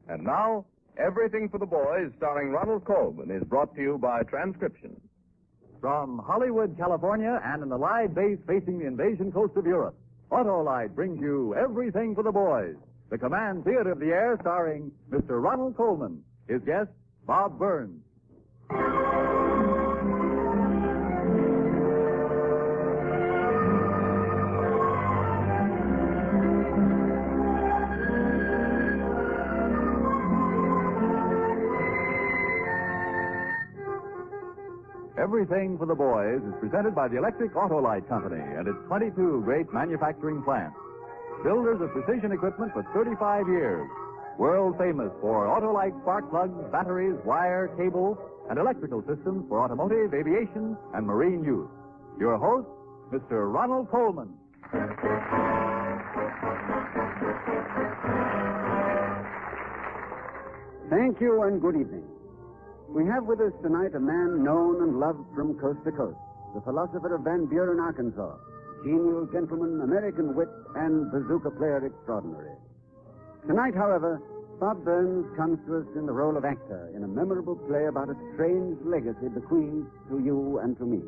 And now, Everything for the Boys, starring Ronald Colman, is brought to you by Transcription. From Hollywood, California, and an Allied base facing the invasion coast of Europe, Autolite brings you Everything for the Boys, the Command Theater of the Air, starring Mr. Ronald Colman. His guest, Bob Burns. Everything for the Boys is presented by the Electric Autolite Company and its 22 great manufacturing plants. Builders of precision equipment for 35 years. World famous for Autolite spark plugs, batteries, wire, cable, and electrical systems for automotive, aviation, and marine use. Your host, Mr. Ronald Colman. Thank you and good evening. We have with us tonight a man known and loved from coast to coast, the philosopher of Van Buren, Arkansas, genial gentleman, American wit, and bazooka player extraordinary. Tonight, however, Bob Burns comes to us in the role of actor in a memorable play about a strange legacy bequeathed to you and to me.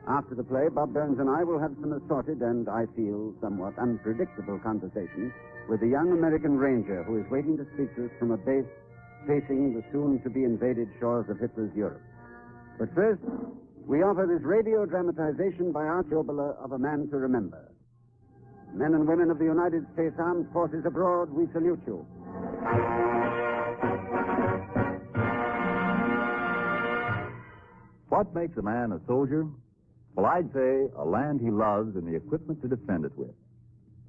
After the play, Bob Burns and I will have some assorted and, I feel, somewhat unpredictable conversation with the young American ranger who is waiting to speak to us from a base facing the soon-to-be-invaded shores of Hitler's Europe. But first, we offer this radio dramatization by Art Jobler of A Man to Remember. Men and women of the United States Armed Forces abroad, we salute you. What makes a man a soldier? Well, I'd say a land he loves and the equipment to defend it with.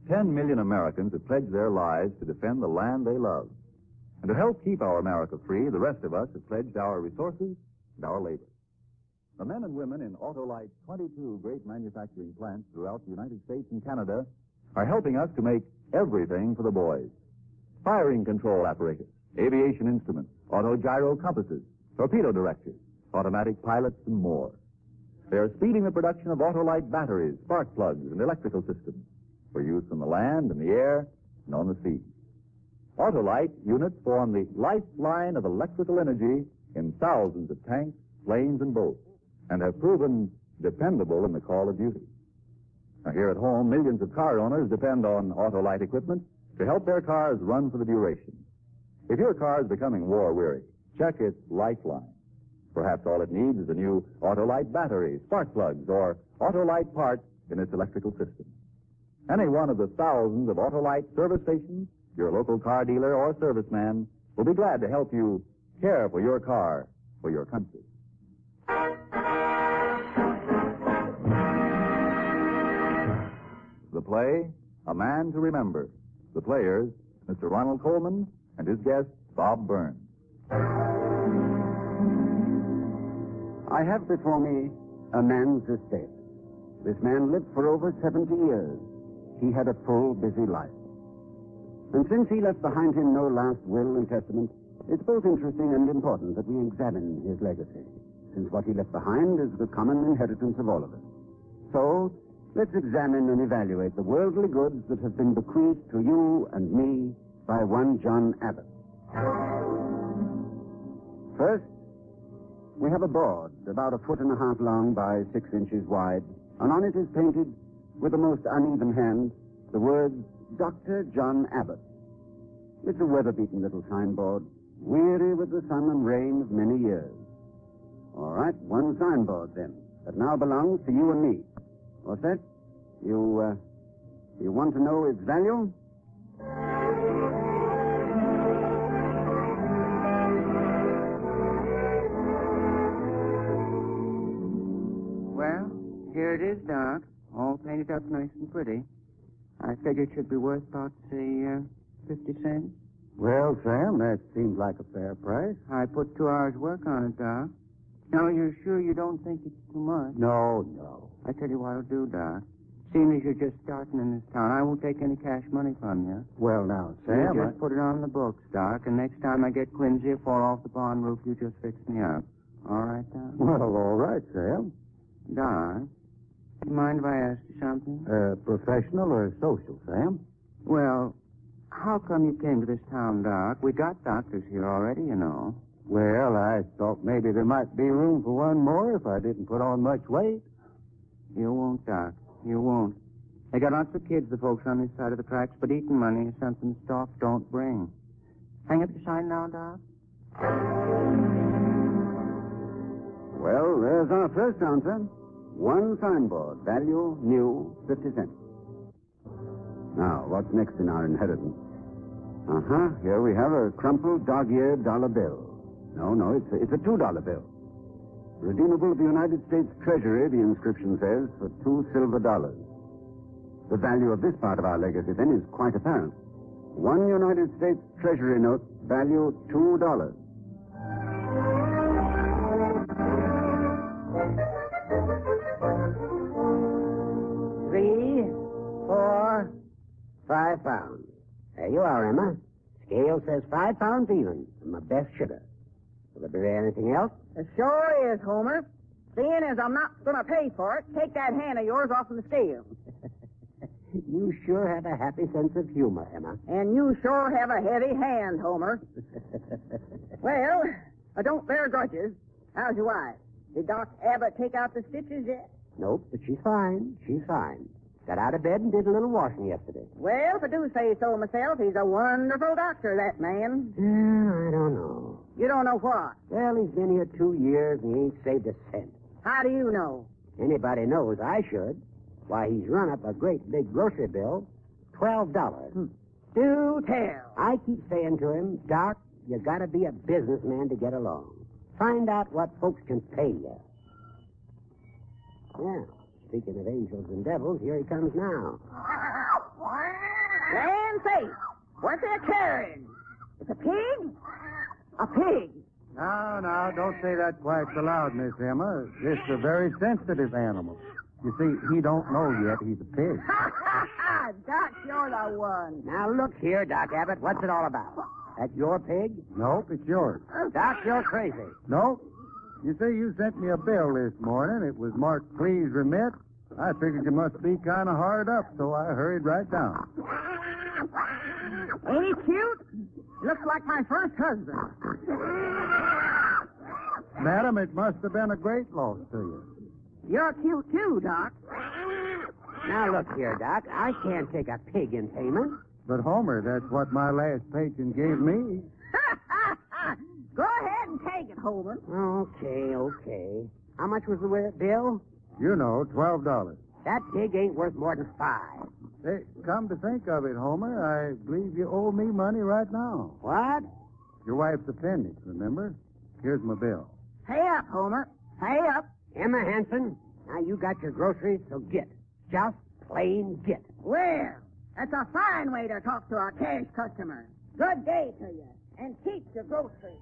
10 million Americans have pledged their lives to defend the land they love. And to help keep our America free, the rest of us have pledged our resources and our labor. The men and women in Autolite's 22 great manufacturing plants throughout the United States and Canada are helping us to make everything for the boys. Firing control apparatus, aviation instruments, auto-gyro compasses, torpedo directors, automatic pilots, and more. They are speeding the production of Autolite batteries, spark plugs, and electrical systems for use on the land, in the air, and on the sea. Autolite units form the lifeline of electrical energy in thousands of tanks, planes, and boats, and have proven dependable in the call of duty. Now, here at home, millions of car owners depend on Autolite equipment to help their cars run for the duration. If your car is becoming war-weary, check its lifeline. Perhaps all it needs is a new Autolite battery, spark plugs, or Autolite parts in its electrical system. Any one of the thousands of Autolite service stations, your local car dealer or serviceman, will be glad to help you care for your car, for your country. The play, A Man to Remember. The players, Mr. Ronald Colman and his guest, Bob Burns. I have before me a man's estate. This man lived for over 70 years. He had a full, busy life. And since he left behind him no last will and testament, it's both interesting and important that we examine his legacy, since what he left behind is the common inheritance of all of us. So, let's examine and evaluate the worldly goods that have been bequeathed to you and me by one John Abbott. First, we have a board about 1.5 feet long by 6 inches wide, and on it is painted, with the most uneven hand, the words, Dr. John Abbott. It's a weather-beaten little signboard, weary with the sun and rain of many years. All right, one signboard, then, that now belongs to you and me. What's that? You want to know its value? Well, here it is, Doc. All painted up nice and pretty. I figured it should be worth about, say, 50 cents. Well, Sam, that seems like a fair price. I put 2 hours' work on it, Doc. Now, you're sure you don't think it's too much? No. I tell you what I'll do, Doc. Seeing as you're just starting in this town, I won't take any cash money from you. Well, now, Sam... You just put it on the books, Doc, and next time I get clumsy or fall off the barn roof, you just fix me up. All right, Doc? Well, all right, Sam. Doc, do you mind if I ask you something? Professional or social, Sam? Well, How come you came to this town, Doc? We got doctors here already, you know. Well, I thought maybe there might be room for one more if I didn't put on much weight. You won't, Doc. You won't. They got lots of kids, the folks on this side of the tracks, but eating money is something Stoff don't bring. Hang up your sign now, Doc. Well, there's our first answer. One signboard, value new, 50 cents. Now, what's next in our inheritance? Here we have a crumpled, dog-eared dollar bill. No, it's a $2 bill. Redeemable at the United States Treasury, the inscription says, for $2 silver. The value of this part of our legacy, then, is quite apparent. One United States Treasury note, value $2. 3, 4, 5 pounds. There you are, Emma. Scale says 5 pounds even, from my best sugar. Will there be anything else? It sure is, Homer. Seeing as I'm not going to pay for it, take that hand of yours off from the scale. You sure have a happy sense of humor, Emma. And you sure have a heavy hand, Homer. Well, I don't bear grudges. How's your wife? Did Doc Abbott take out the stitches yet? Nope, but she's fine. She's fine. Got out of bed and did a little washing yesterday. Well, if I do say so myself, he's a wonderful doctor, that man. I don't know. You don't know what? Well, he's been here 2 years and he ain't saved a cent. How do you know? Anybody knows I should. Why, he's run up a great big grocery bill, $12. Do tell. I keep saying to him, Doc, you gotta be a businessman to get along. Find out what folks can pay you. Yeah, speaking of angels and devils, here he comes now. Land safe. What they're carrying? It's a pig? A pig. Now, don't say that quite so loud, Miss Emma. This is a very sensitive animal. You see, he don't know yet he's a pig. Doc, you're the one. Now, look here, Doc Abbott, what's it all about? That your pig? Nope, it's yours. Doc, you're crazy. Nope. You see, you sent me a bill this morning. It was marked, please remit. I figured you must be kind of hard up, so I hurried right down. Ain't he cute? Looks like my first husband. Madam, it must have been a great loss to you. You're cute too, Doc. Now, look here, Doc. I can't take a pig in payment. But, Homer, that's what my last patient gave me. Go ahead and take it, Homer. Okay. How much was the bill? You know, $12. That pig ain't worth more than 5. Hey, come to think of it, Homer, I believe you owe me money right now. What? Your wife's appendix, remember? Here's my bill. Pay up, Homer. Pay up. Emma Hanson, now you got your groceries, so get. Just plain get. Well, that's a fine way to talk to a cash customer. Good day to you. And keep your groceries.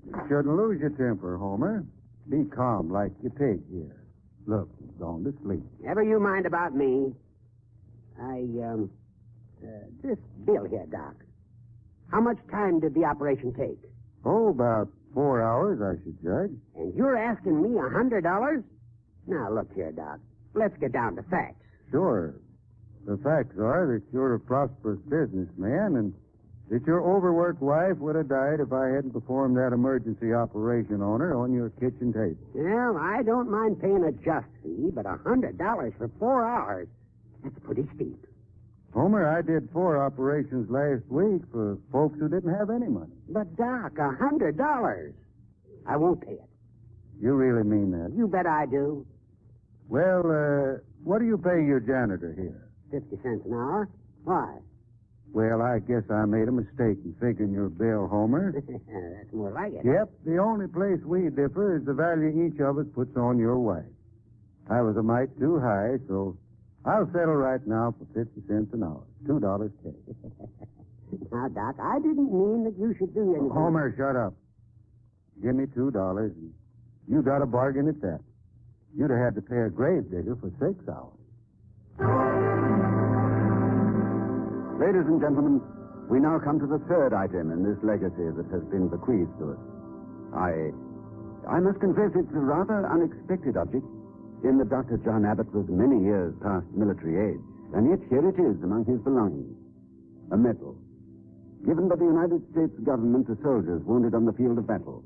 You shouldn't lose your temper, Homer. Be calm like your pig here. Look, he's gone to sleep. Never you mind about me. This bill here, Doc. How much time did the operation take? Oh, about 4 hours, I should judge. And you're asking me $100? Now, look here, Doc. Let's get down to facts. Sure. The facts are that you're a prosperous businessman and that your overworked wife would have died if I hadn't performed that emergency operation on her on your kitchen table. Well, I don't mind paying a just fee, but $100 for 4 hours, that's pretty steep. Homer, I did 4 operations last week for folks who didn't have any money. But, Doc, $100. I won't pay it. You really mean that? You bet I do. Well, what do you pay your janitor here? 50 cents an hour. Why? Well, I guess I made a mistake in figuring your bill, Homer. That's more like it. Yep, the only place we differ is the value each of us puts on your wife. I was a mite too high, so I'll settle right now for 50 cents an hour. $2 cash. Now, Doc, I didn't mean that you should do anything. Homer, shut up. Give me $2, and you got a bargain at that. You'd have had to pay a grave digger for 6 hours. Ladies and gentlemen, we now come to the third item in this legacy that has been bequeathed to us. I must confess it's a rather unexpected object, in that Dr. John Abbott was many years past military age, and yet here it is among his belongings. a medal, given by the United States government to soldiers wounded on the field of battle.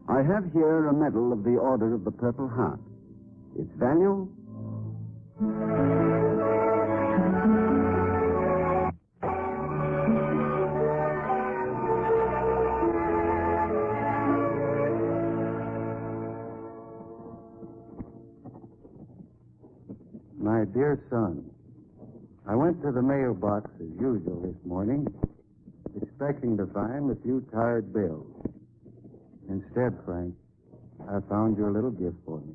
I have here a medal of the Order of the Purple Heart. Its value? My dear son, I went to the mailbox as usual this morning, expecting to find a few tired bills. Instead, Frank, I found your little gift for me.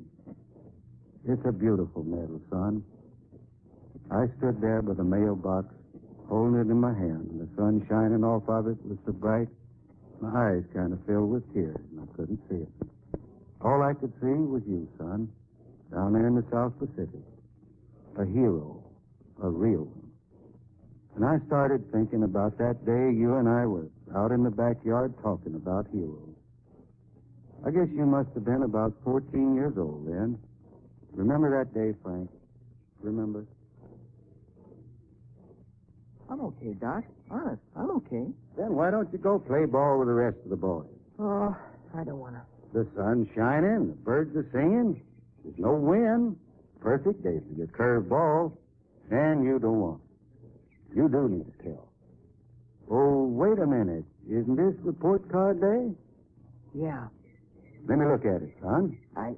It's a beautiful medal, son. I stood there by the mailbox, holding it in my hand, and the sun shining off of it was so bright, my eyes kind of filled with tears, and I couldn't see it. All I could see was you, son, down there in the South Pacific. A hero, a real one. And I started thinking about that day you and I were out in the backyard talking about heroes. I guess you must have been about 14 years old then. Remember that day, Frank? Remember? I'm okay, Doc. Honest, I'm okay. Then why don't you go play ball with the rest of the boys? Oh, I don't want to. The sun's shining, the birds are singing, there's no wind. Perfect day for your curved ball, and you don't want it. You do need to tell. Oh, wait a minute. Isn't this report card day? Yeah, Let me look at it, son. I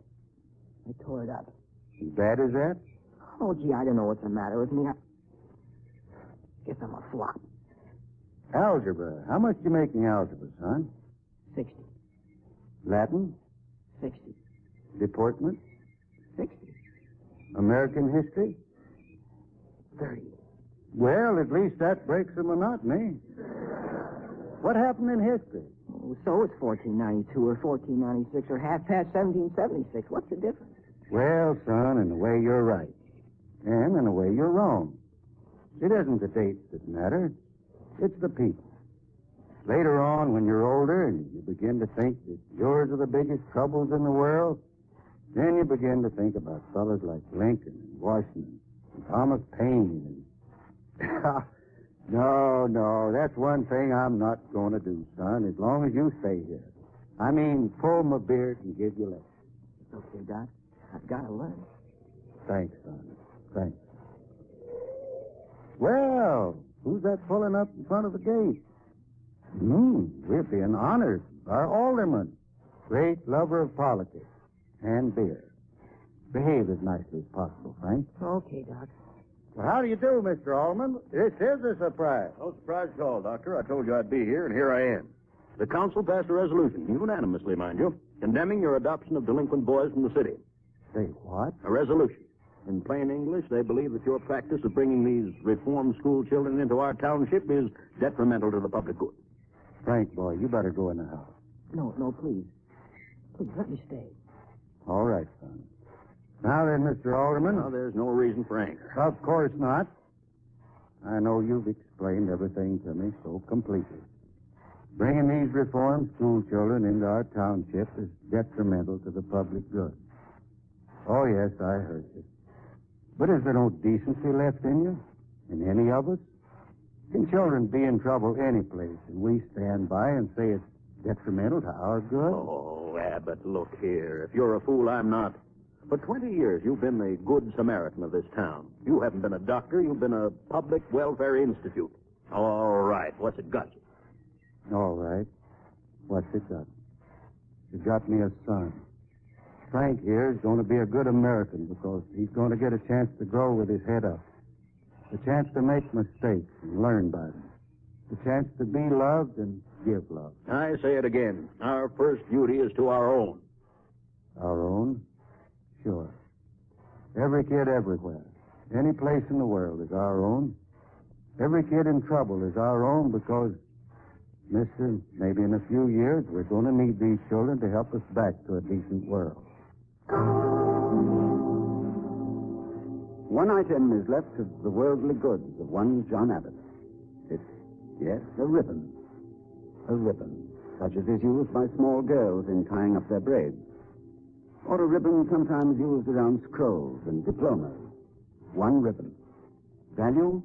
tore it up. As bad as that? Oh, gee, I don't know what's the matter with me. I guess I'm a flop. Algebra. How much you making algebra, son? 60. Latin? 60. Deportment? 60. American history? 30. Well, at least that breaks the monotony. What happened in history? Oh, so it's 1492 or 1496 or half past 1776. What's the difference? Well, son, in a way you're right. And in a way you're wrong. It isn't the dates that matter. It's the people. Later on, when you're older and you begin to think that yours are the biggest troubles in the world, then you begin to think about fellas like Lincoln and Washington and Thomas Paine and... No, that's one thing I'm not going to do, son, as long as you stay here. I mean, pull my beard and give you lessons. Okay, Doc. I've got to learn. Thanks, son. Thanks. Well, who's that pulling up in front of the gate? We're being honored by our alderman, great lover of politics and beer. Behave as nicely as possible, Frank. Okay, Doc. Well, how do you do, Mr. Alderman? This is a surprise. No surprise at all, Doctor. I told you I'd be here, and here I am. The council passed a resolution, unanimously, mind you, condemning your adoption of delinquent boys from the city. Say what? A resolution. In plain English, they believe that your practice of bringing these reformed school children into our township is detrimental to the public good. Frank, boy, you better go in the house. No, please. Please, let me stay. All right, son. Now then, Mr. Alderman. Now, there's no reason for anger. Of course not. I know you've explained everything to me so completely. Bringing these reformed school children into our township is detrimental to the public good. Oh, yes, I heard you. But is there no decency left in you? In any of us? Can children be in trouble any place, and we stand by and say it's detrimental to our good? Oh, Abbott, look here. If you're a fool, I'm not. For 20 years, you've been the good Samaritan of this town. You haven't been a doctor. You've been a public welfare institute. All right. What's it got you? All right. What's it got? It got me a son. Frank here is going to be a good American because he's going to get a chance to grow with his head up. A chance to make mistakes and learn by them. A chance to be loved and give love. I say it again. Our first duty is to our own. Our own? Sure. Every kid everywhere, any place in the world is our own. Every kid in trouble is our own because, mister, maybe in a few years we're going to need these children to help us back to a decent world. One item is left of the worldly goods of one John Abbott. It's, yes, a ribbon. A ribbon, such as is used by small girls in tying up their braids. Or a ribbon sometimes used around scrolls and diplomas. One ribbon. Value?